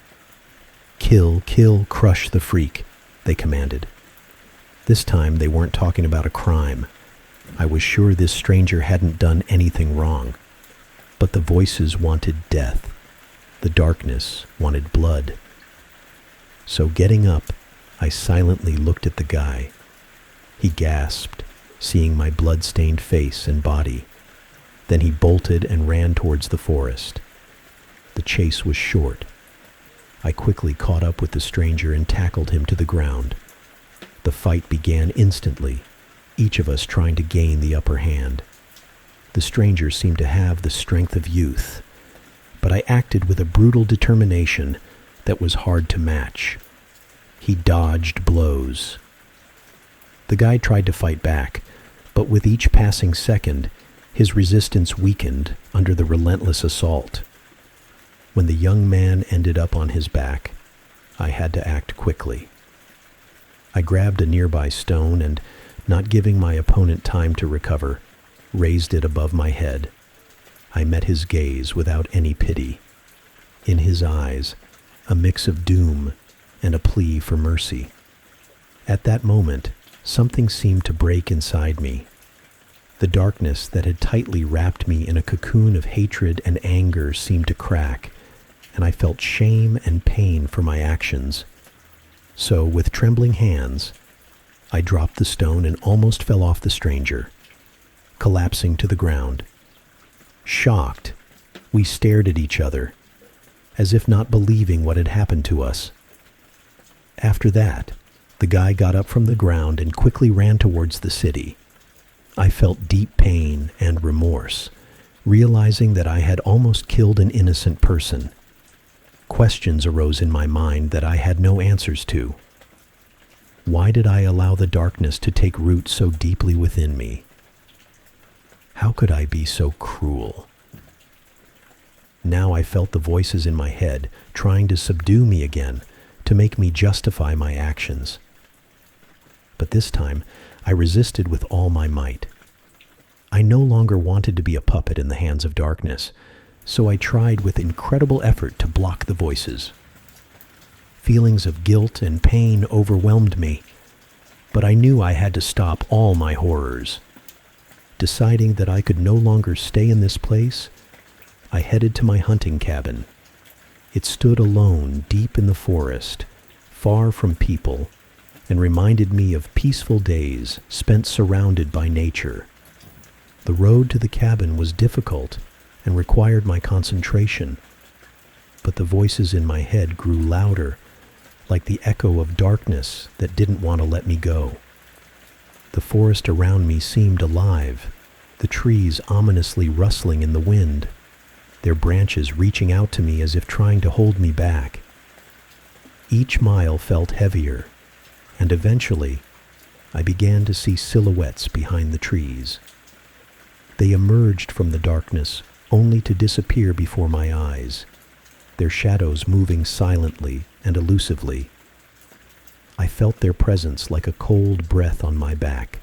"Kill, kill, crush the freak," they commanded. This time they weren't talking about a crime. I was sure this stranger hadn't done anything wrong. But the voices wanted death. The darkness wanted blood. So getting up, I silently looked at the guy. He gasped, seeing my blood-stained face and body. Then he bolted and ran towards the forest. The chase was short. I quickly caught up with the stranger and tackled him to the ground. The fight began instantly, each of us trying to gain the upper hand. The stranger seemed to have the strength of youth, but I acted with a brutal determination that was hard to match. He dodged blows. The guy tried to fight back, but with each passing second, his resistance weakened under the relentless assault. When the young man ended up on his back, I had to act quickly. I grabbed a nearby stone and, not giving my opponent time to recover, raised it above my head. I met his gaze without any pity. In his eyes, a mix of doom and a plea for mercy. At that moment, something seemed to break inside me. The darkness that had tightly wrapped me in a cocoon of hatred and anger seemed to crack, and I felt shame and pain for my actions. So, with trembling hands, I dropped the stone and almost fell off the stranger, collapsing to the ground. Shocked, we stared at each other, as if not believing what had happened to us. After that, the guy got up from the ground and quickly ran towards the city. I felt deep pain and remorse, realizing that I had almost killed an innocent person. Questions arose in my mind that I had no answers to. Why did I allow the darkness to take root so deeply within me? How could I be so cruel? Now I felt the voices in my head trying to subdue me again, to make me justify my actions. But this time, I resisted with all my might. I no longer wanted to be a puppet in the hands of darkness, so I tried with incredible effort to block the voices. Feelings of guilt and pain overwhelmed me, but I knew I had to stop all my horrors. Deciding that I could no longer stay in this place, I headed to my hunting cabin. It stood alone deep in the forest, far from people, and reminded me of peaceful days spent surrounded by nature. The road to the cabin was difficult and required my concentration, but the voices in my head grew louder, like the echo of darkness that didn't want to let me go. The forest around me seemed alive, the trees ominously rustling in the wind, their branches reaching out to me as if trying to hold me back. Each mile felt heavier, and eventually, I began to see silhouettes behind the trees. They emerged from the darkness only to disappear before my eyes, their shadows moving silently and elusively. I felt their presence like a cold breath on my back,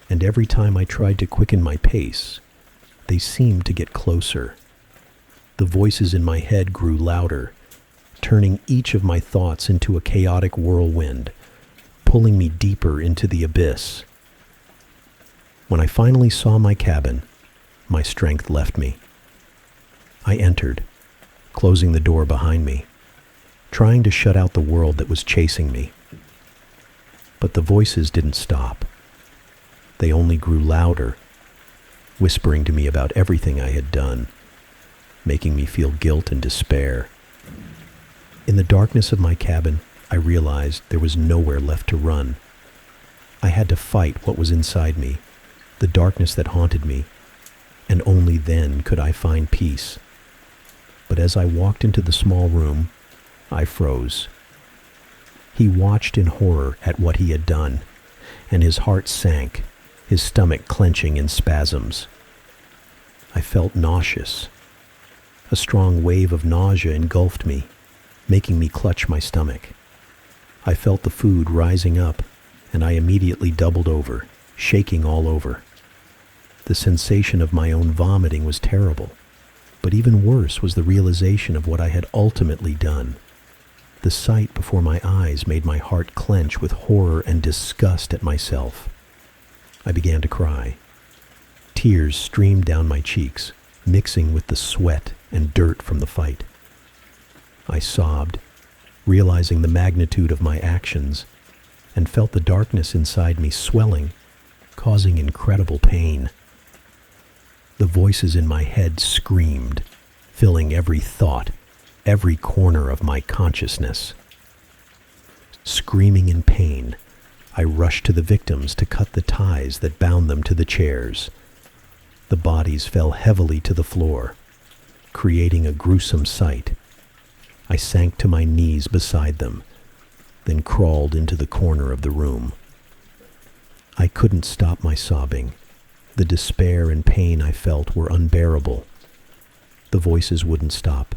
and every time I tried to quicken my pace, they seemed to get closer. The voices in my head grew louder, turning each of my thoughts into a chaotic whirlwind, pulling me deeper into the abyss. When I finally saw my cabin, my strength left me. I entered, closing the door behind me, trying to shut out the world that was chasing me. But the voices didn't stop. They only grew louder, whispering to me about everything I had done, making me feel guilt and despair. In the darkness of my cabin, I realized there was nowhere left to run. I had to fight what was inside me, the darkness that haunted me, and only then could I find peace. But as I walked into the small room, I froze. He watched in horror at what he had done, and his heart sank, his stomach clenching in spasms. I felt nauseous. A strong wave of nausea engulfed me, making me clutch my stomach. I felt the food rising up, and I immediately doubled over, shaking all over. The sensation of my own vomiting was terrible, but even worse was the realization of what I had ultimately done. The sight before my eyes made my heart clench with horror and disgust at myself. I began to cry. Tears streamed down my cheeks, mixing with the sweat and dirt from the fight. I sobbed, realizing the magnitude of my actions, and felt the darkness inside me swelling, causing incredible pain. The voices in my head screamed, filling every thought, every corner of my consciousness. Screaming in pain, I rushed to the victims to cut the ties that bound them to the chairs. The bodies fell heavily to the floor, creating a gruesome sight. I sank to my knees beside them, then crawled into the corner of the room. I couldn't stop my sobbing. The despair and pain I felt were unbearable. The voices wouldn't stop,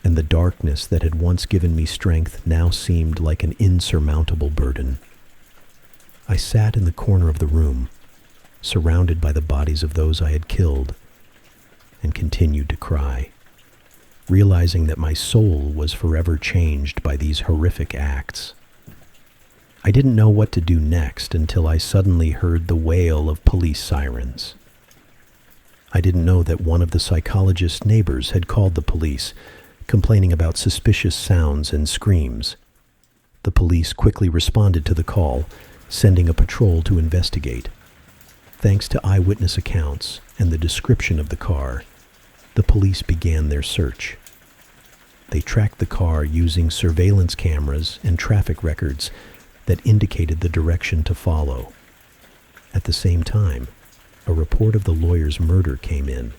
and the darkness that had once given me strength now seemed like an insurmountable burden. I sat in the corner of the room, surrounded by the bodies of those I had killed, and continued to cry, realizing that my soul was forever changed by these horrific acts. I didn't know what to do next until I suddenly heard the wail of police sirens. I didn't know that one of the psychologist's neighbors had called the police, complaining about suspicious sounds and screams. The police quickly responded to the call, sending a patrol to investigate. Thanks to eyewitness accounts and the description of the car, the police began their search. They tracked the car using surveillance cameras and traffic records that indicated the direction to follow. At the same time, a report of the lawyer's murder came in,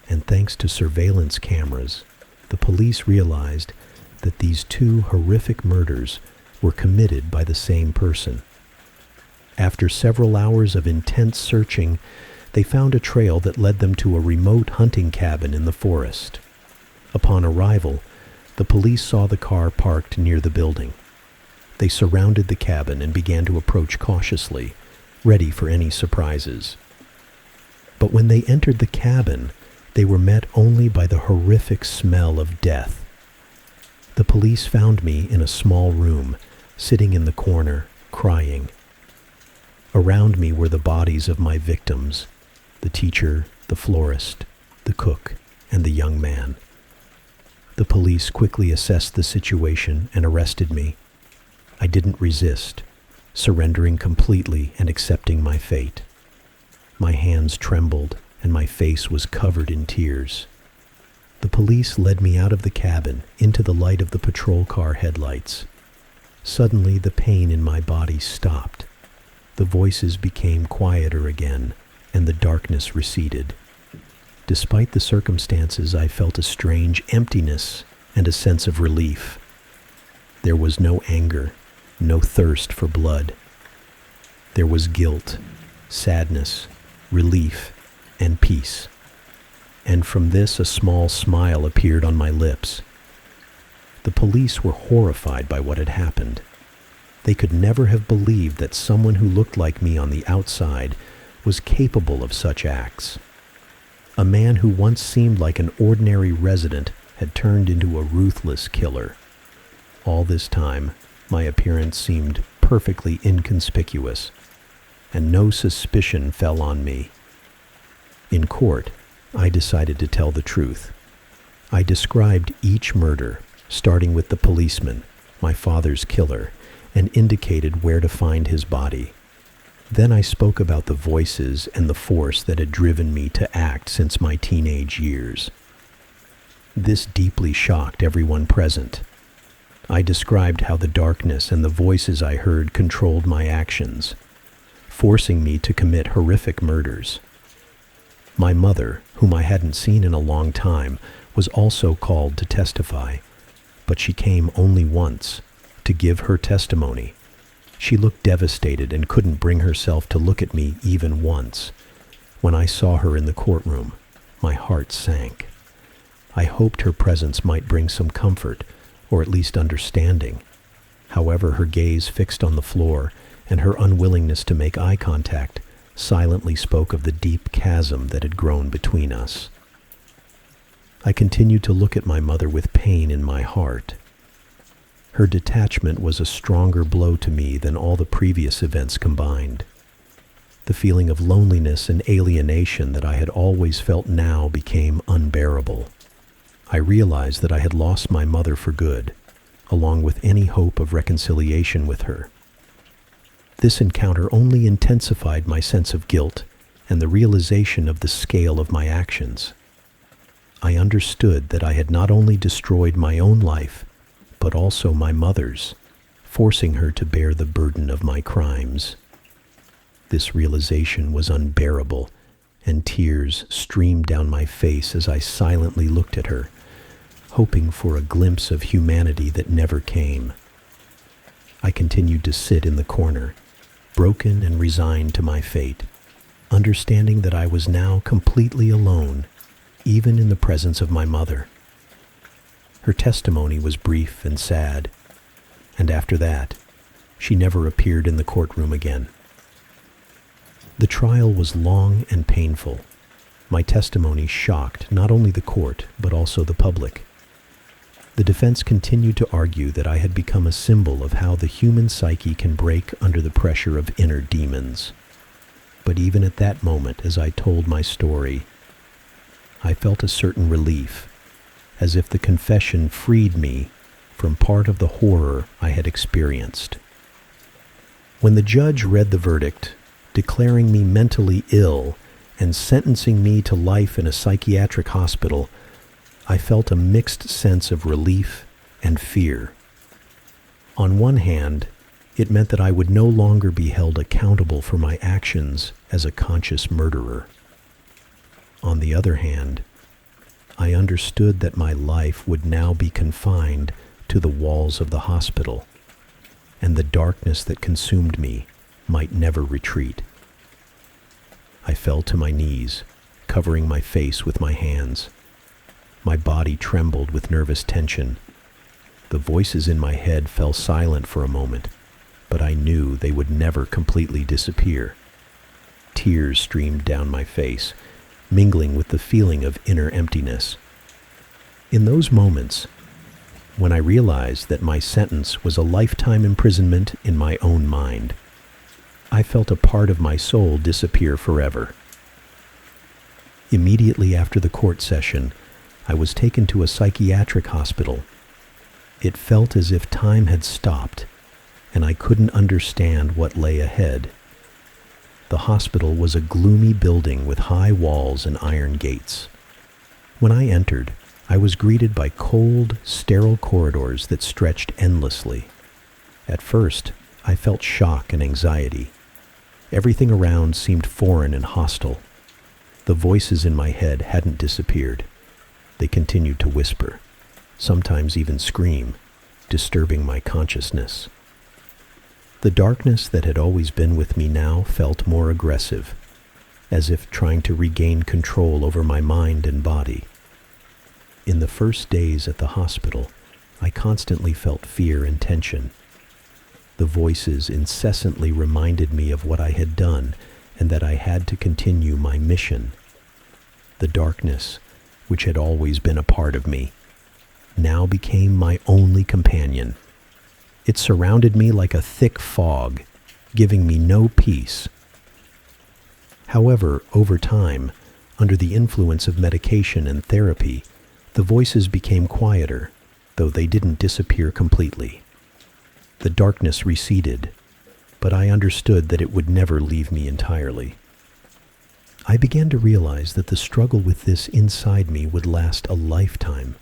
and thanks to surveillance cameras, the police realized that these two horrific murders were committed by the same person. After several hours of intense searching, they found a trail that led them to a remote hunting cabin in the forest. Upon arrival, the police saw the car parked near the building. They surrounded the cabin and began to approach cautiously, ready for any surprises. But when they entered the cabin, they were met only by the horrific smell of death. The police found me in a small room, sitting in the corner, crying. Around me were the bodies of my victims, the teacher, the florist, the cook, and the young man. The police quickly assessed the situation and arrested me. I didn't resist, surrendering completely and accepting my fate. My hands trembled and my face was covered in tears. The police led me out of the cabin into the light of the patrol car headlights. Suddenly, the pain in my body stopped. The voices became quieter again, and the darkness receded. Despite the circumstances, I felt a strange emptiness and a sense of relief. There was no anger, no thirst for blood. There was guilt, sadness, relief, and peace. And from this a small smile appeared on my lips. The police were horrified by what had happened. They could never have believed that someone who looked like me on the outside was capable of such acts. A man who once seemed like an ordinary resident had turned into a ruthless killer. All this time, my appearance seemed perfectly inconspicuous, and no suspicion fell on me. In court, I decided to tell the truth. I described each murder, starting with the policeman, my father's killer, and indicated where to find his body. Then I spoke about the voices and the force that had driven me to act since my teenage years. This deeply shocked everyone present. I described how the darkness and the voices I heard controlled my actions, forcing me to commit horrific murders. My mother, whom I hadn't seen in a long time, was also called to testify, but she came only once, to give her testimony. She looked devastated and couldn't bring herself to look at me even once. When I saw her in the courtroom, my heart sank. I hoped her presence might bring some comfort, or at least understanding. However, her gaze fixed on the floor and her unwillingness to make eye contact silently spoke of the deep chasm that had grown between us. I continued to look at my mother with pain in my heart. Her detachment was a stronger blow to me than all the previous events combined. The feeling of loneliness and alienation that I had always felt now became unbearable. I realized that I had lost my mother for good, along with any hope of reconciliation with her. This encounter only intensified my sense of guilt and the realization of the scale of my actions. I understood that I had not only destroyed my own life, but also my mother's, forcing her to bear the burden of my crimes. This realization was unbearable, and tears streamed down my face as I silently looked at her, hoping for a glimpse of humanity that never came. I continued to sit in the corner, broken and resigned to my fate, understanding that I was now completely alone, even in the presence of my mother. Her testimony was brief and sad, and after that, she never appeared in the courtroom again. The trial was long and painful. My testimony shocked not only the court, but also the public. The defense continued to argue that I had become a symbol of how the human psyche can break under the pressure of inner demons. But even at that moment, as I told my story, I felt a certain relief, as if the confession freed me from part of the horror I had experienced. When the judge read the verdict, declaring me mentally ill and sentencing me to life in a psychiatric hospital, I felt a mixed sense of relief and fear. On one hand, it meant that I would no longer be held accountable for my actions as a conscious murderer. On the other hand, I understood that my life would now be confined to the walls of the hospital, and the darkness that consumed me might never retreat. I fell to my knees, covering my face with my hands. My body trembled with nervous tension. The voices in my head fell silent for a moment, but I knew they would never completely disappear. Tears streamed down my face, mingling with the feeling of inner emptiness. In those moments, when I realized that my sentence was a lifetime imprisonment in my own mind. I felt a part of my soul disappear forever. Immediately after the court session, I was taken to a psychiatric hospital. It felt as if time had stopped, and I couldn't understand what lay ahead. The hospital was a gloomy building with high walls and iron gates. When I entered, I was greeted by cold, sterile corridors that stretched endlessly. At first, I felt shock and anxiety. Everything around seemed foreign and hostile. The voices in my head hadn't disappeared. They continued to whisper, sometimes even scream, disturbing my consciousness. The darkness that had always been with me now felt more aggressive, as if trying to regain control over my mind and body. In the first days at the hospital, I constantly felt fear and tension. The voices incessantly reminded me of what I had done and that I had to continue my mission. The darkness, which had always been a part of me, now became my only companion. It surrounded me like a thick fog, giving me no peace. However, over time, under the influence of medication and therapy, the voices became quieter, though they didn't disappear completely. The darkness receded, but I understood that it would never leave me entirely. I began to realize that the struggle with this inside me would last a lifetime.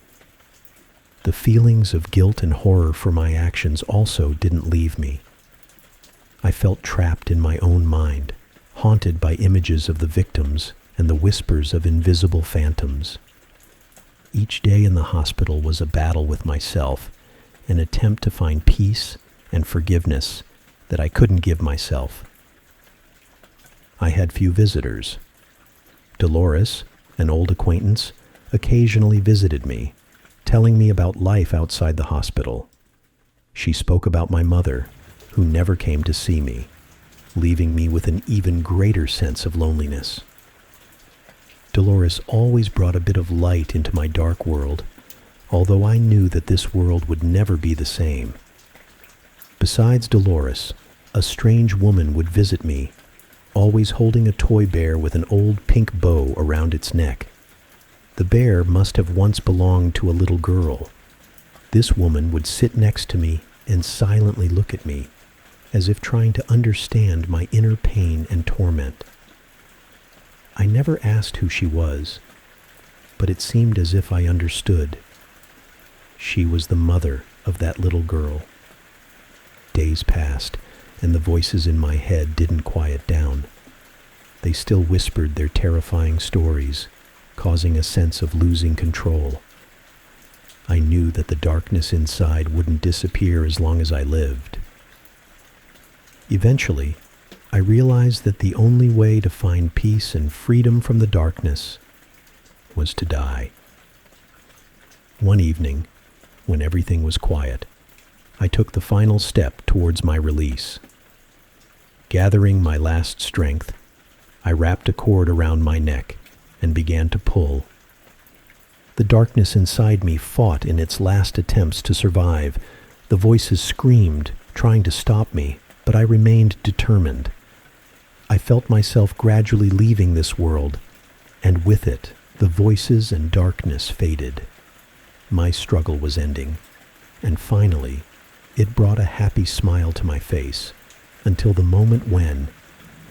The feelings of guilt and horror for my actions also didn't leave me. I felt trapped in my own mind, haunted by images of the victims and the whispers of invisible phantoms. Each day in the hospital was a battle with myself, an attempt to find peace and forgiveness that I couldn't give myself. I had few visitors. Dolores, an old acquaintance, occasionally visited me, telling me about life outside the hospital. She spoke about my mother, who never came to see me, leaving me with an even greater sense of loneliness. Dolores always brought a bit of light into my dark world, although I knew that this world would never be the same. Besides Dolores, a strange woman would visit me, always holding a toy bear with an old pink bow around its neck. The bear must have once belonged to a little girl. This woman would sit next to me and silently look at me, as if trying to understand my inner pain and torment. I never asked who she was, but it seemed as if I understood. She was the mother of that little girl. Days passed, and the voices in my head didn't quiet down. They still whispered their terrifying stories, causing a sense of losing control. I knew that the darkness inside wouldn't disappear as long as I lived. Eventually, I realized that the only way to find peace and freedom from the darkness was to die. One evening, when everything was quiet, I took the final step towards my release. Gathering my last strength, I wrapped a cord around my neck and began to pull. The darkness inside me fought in its last attempts to survive. The voices screamed, trying to stop me, but I remained determined. I felt myself gradually leaving this world, and with it, the voices and darkness faded. My struggle was ending, and finally, it brought a happy smile to my face, until the moment when,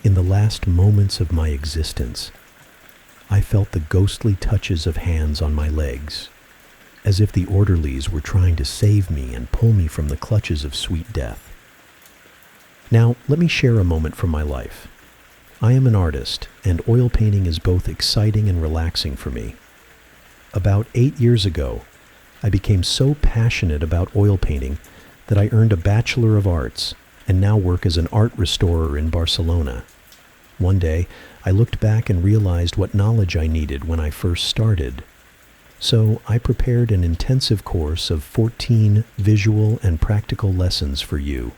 in the last moments of my existence, I felt the ghostly touches of hands on my legs, as if the orderlies were trying to save me and pull me from the clutches of sweet death. Now, let me share a moment from my life. I am an artist, and oil painting is both exciting and relaxing for me. About 8 years ago, I became so passionate about oil painting that I earned a Bachelor of Arts and now work as an art restorer in Barcelona. One day, I looked back and realized what knowledge I needed when I first started. So I prepared an intensive course of 14 visual and practical lessons for you.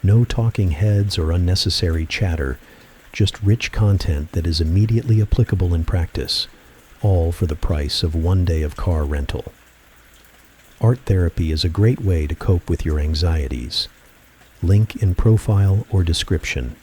No talking heads or unnecessary chatter, just rich content that is immediately applicable in practice, all for the price of 1 day of car rental. Art therapy is a great way to cope with your anxieties. Link in profile or description.